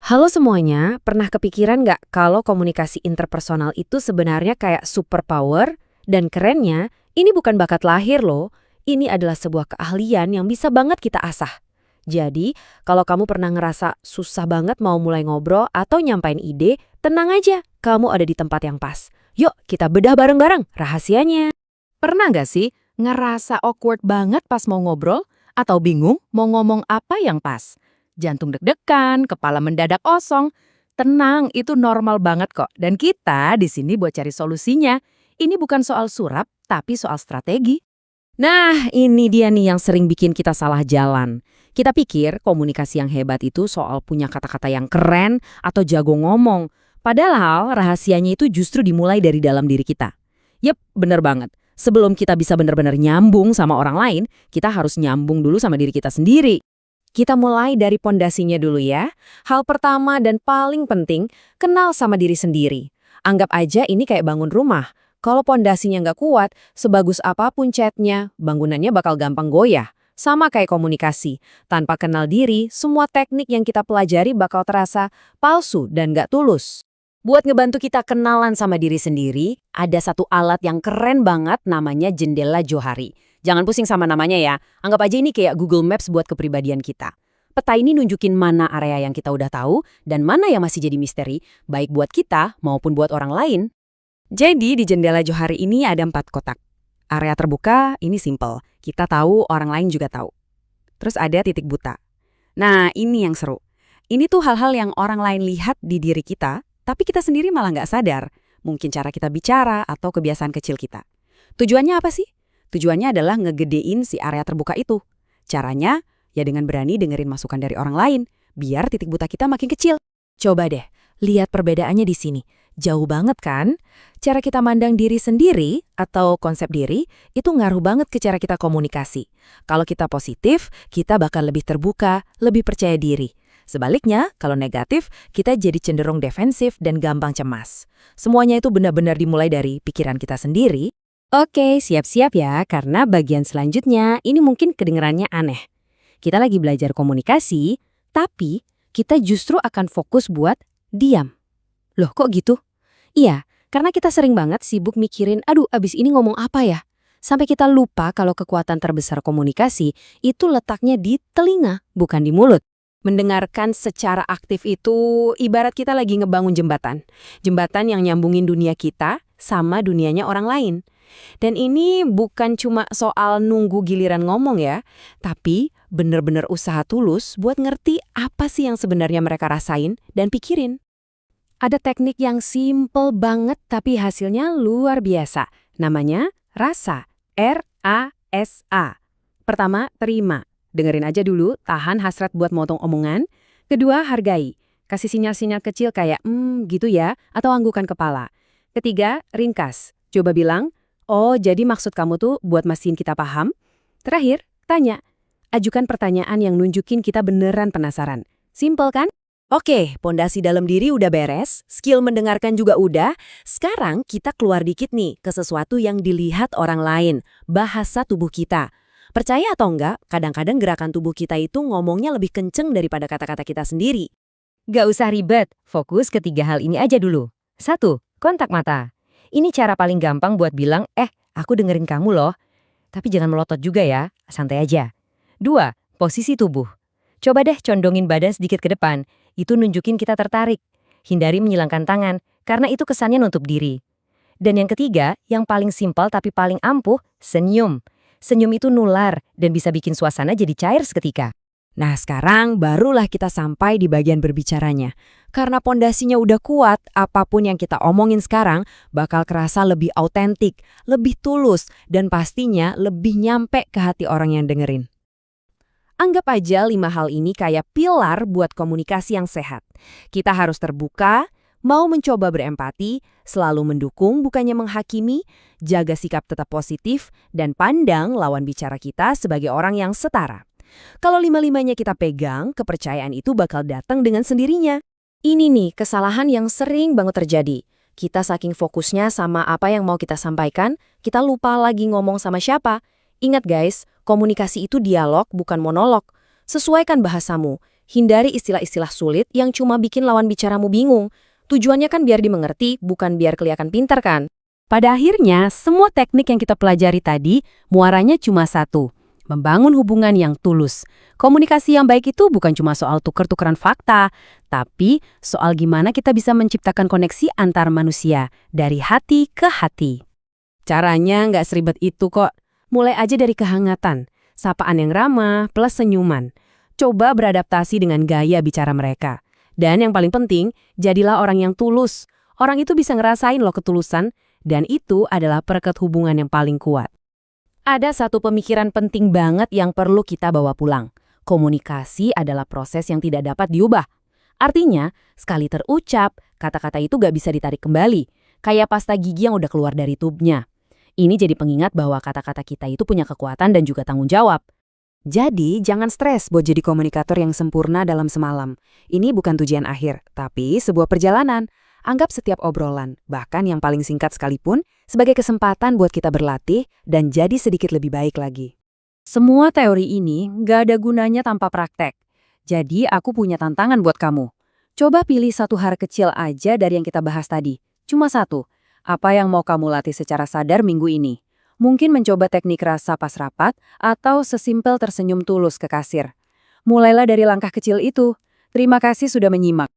Halo semuanya, pernah kepikiran nggak kalau komunikasi interpersonal itu sebenarnya kayak superpower? Dan kerennya, ini bukan bakat lahir loh, ini adalah sebuah keahlian yang bisa banget kita asah. Jadi, kalau kamu pernah ngerasa susah banget mau mulai ngobrol atau nyampain ide, tenang aja, kamu ada di tempat yang pas. Yuk, kita bedah bareng-bareng rahasianya. Pernah nggak sih ngerasa awkward banget pas mau ngobrol? Atau bingung mau ngomong apa yang pas? Jantung deg-degan, kepala mendadak kosong. Tenang, itu normal banget kok. Dan kita di sini buat cari solusinya. Ini bukan soal surap, tapi soal strategi. Nah, ini dia nih yang sering bikin kita salah jalan. Kita pikir komunikasi yang hebat itu soal punya kata-kata yang keren atau jago ngomong. Padahal rahasianya itu justru dimulai dari dalam diri kita. Yep, bener banget. Sebelum kita bisa benar-benar nyambung sama orang lain, kita harus nyambung dulu sama diri kita sendiri. Kita mulai dari pondasinya dulu ya. Hal pertama dan paling penting, kenal sama diri sendiri. Anggap aja ini kayak bangun rumah. Kalau pondasinya nggak kuat, sebagus apapun catnya, bangunannya bakal gampang goyah. Sama kayak komunikasi. Tanpa kenal diri, semua teknik yang kita pelajari bakal terasa palsu dan nggak tulus. Buat ngebantu kita kenalan sama diri sendiri, ada satu alat yang keren banget namanya jendela Johari. Jangan pusing sama namanya ya, anggap aja ini kayak Google Maps buat kepribadian kita. Peta ini nunjukin mana area yang kita udah tahu dan mana yang masih jadi misteri, baik buat kita maupun buat orang lain. Jadi di jendela Johari ini ada 4 kotak. Area terbuka ini simple, kita tahu orang lain juga tahu. Terus ada titik buta. Nah ini yang seru. Ini tuh hal-hal yang orang lain lihat di diri kita, tapi kita sendiri malah nggak sadar. Mungkin cara kita bicara atau kebiasaan kecil kita. Tujuannya apa sih? Tujuannya adalah ngegedein si area terbuka itu. Caranya ya dengan berani dengerin masukan dari orang lain, biar titik buta kita makin kecil. Coba deh, lihat perbedaannya di sini. Jauh banget kan? Cara kita mandang diri sendiri atau konsep diri itu ngaruh banget ke cara kita komunikasi. Kalau kita positif, kita bakal lebih terbuka, lebih percaya diri. Sebaliknya, kalau negatif, kita jadi cenderung defensif dan gampang cemas. Semuanya itu benar-benar dimulai dari pikiran kita sendiri. Oke, siap-siap ya, karena bagian selanjutnya ini mungkin kedengerannya aneh. Kita lagi belajar komunikasi, tapi kita justru akan fokus buat diam. Loh, kok gitu? Iya, karena kita sering banget sibuk mikirin, aduh abis ini ngomong apa ya? Sampai kita lupa kalau kekuatan terbesar komunikasi itu letaknya di telinga, bukan di mulut. Mendengarkan secara aktif itu ibarat kita lagi ngebangun jembatan. Jembatan yang nyambungin dunia kita sama dunianya orang lain. Dan ini bukan cuma soal nunggu giliran ngomong ya, tapi bener-bener usaha tulus buat ngerti apa sih yang sebenarnya mereka rasain dan pikirin. Ada teknik yang simple banget tapi hasilnya luar biasa. Namanya rasa. R-A-S-A. Pertama, terima. Dengerin aja dulu, tahan hasrat buat motong omongan. Kedua, hargai. Kasih sinyal-sinyal kecil kayak, gitu ya, atau anggukan kepala. Ketiga, ringkas. Coba bilang, oh jadi maksud kamu tuh buat mastiin kita paham. Terakhir, tanya. Ajukan pertanyaan yang nunjukin kita beneran penasaran. Simple kan? Oke, pondasi dalam diri udah beres, skill mendengarkan juga udah. Sekarang kita keluar dikit nih ke sesuatu yang dilihat orang lain, bahasa tubuh kita. Percaya atau enggak, kadang-kadang gerakan tubuh kita itu ngomongnya lebih kenceng daripada kata-kata kita sendiri. Gak usah ribet, fokus ke 3 hal ini aja dulu. 1. Kontak mata. Ini cara paling gampang buat bilang, aku dengerin kamu loh. Tapi jangan melotot juga ya, santai aja. 2. Posisi tubuh. Coba deh condongin badan sedikit ke depan. Itu nunjukin kita tertarik. Hindari menyilangkan tangan, karena itu kesannya nutup diri. Dan yang ketiga, yang paling simpel tapi paling ampuh, senyum. Senyum itu nular dan bisa bikin suasana jadi cair seketika. Nah sekarang barulah kita sampai di bagian berbicaranya. Karena pondasinya udah kuat, apapun yang kita omongin sekarang bakal kerasa lebih autentik, lebih tulus, dan pastinya lebih nyampe ke hati orang yang dengerin. Anggap aja 5 hal ini kayak pilar buat komunikasi yang sehat. Kita harus terbuka, mau mencoba berempati, selalu mendukung bukannya menghakimi, jaga sikap tetap positif, dan pandang lawan bicara kita sebagai orang yang setara. Kalau 5-5-nya kita pegang, kepercayaan itu bakal datang dengan sendirinya. Ini nih kesalahan yang sering banget terjadi. Kita saking fokusnya sama apa yang mau kita sampaikan, kita lupa lagi ngomong sama siapa. Ingat guys, komunikasi itu dialog bukan monolog. Sesuaikan bahasamu. Hindari istilah-istilah sulit yang cuma bikin lawan bicaramu bingung. Tujuannya kan biar dimengerti, bukan biar kelihatan pintar kan? Pada akhirnya, semua teknik yang kita pelajari tadi, muaranya cuma satu. Membangun hubungan yang tulus. Komunikasi yang baik itu bukan cuma soal tuker-tukeran fakta, tapi soal gimana kita bisa menciptakan koneksi antar manusia, dari hati ke hati. Caranya nggak seribet itu kok. Mulai aja dari kehangatan, sapaan yang ramah plus senyuman. Coba beradaptasi dengan gaya bicara mereka. Dan yang paling penting, jadilah orang yang tulus. Orang itu bisa ngerasain loh ketulusan, dan itu adalah perekat hubungan yang paling kuat. Ada satu pemikiran penting banget yang perlu kita bawa pulang. Komunikasi adalah proses yang tidak dapat diubah. Artinya, sekali terucap, kata-kata itu gak bisa ditarik kembali. Kayak pasta gigi yang udah keluar dari tubnya. Ini jadi pengingat bahwa kata-kata kita itu punya kekuatan dan juga tanggung jawab. Jadi, jangan stres buat jadi komunikator yang sempurna dalam semalam. Ini bukan tujuan akhir, tapi sebuah perjalanan. Anggap setiap obrolan, bahkan yang paling singkat sekalipun, sebagai kesempatan buat kita berlatih dan jadi sedikit lebih baik lagi. Semua teori ini nggak ada gunanya tanpa praktek. Jadi aku punya tantangan buat kamu. Coba pilih satu hal kecil aja dari yang kita bahas tadi. Cuma satu. Apa yang mau kamu latih secara sadar minggu ini? Mungkin mencoba teknik rasa pas rapat atau sesimpel tersenyum tulus ke kasir. Mulailah dari langkah kecil itu. Terima kasih sudah menyimak.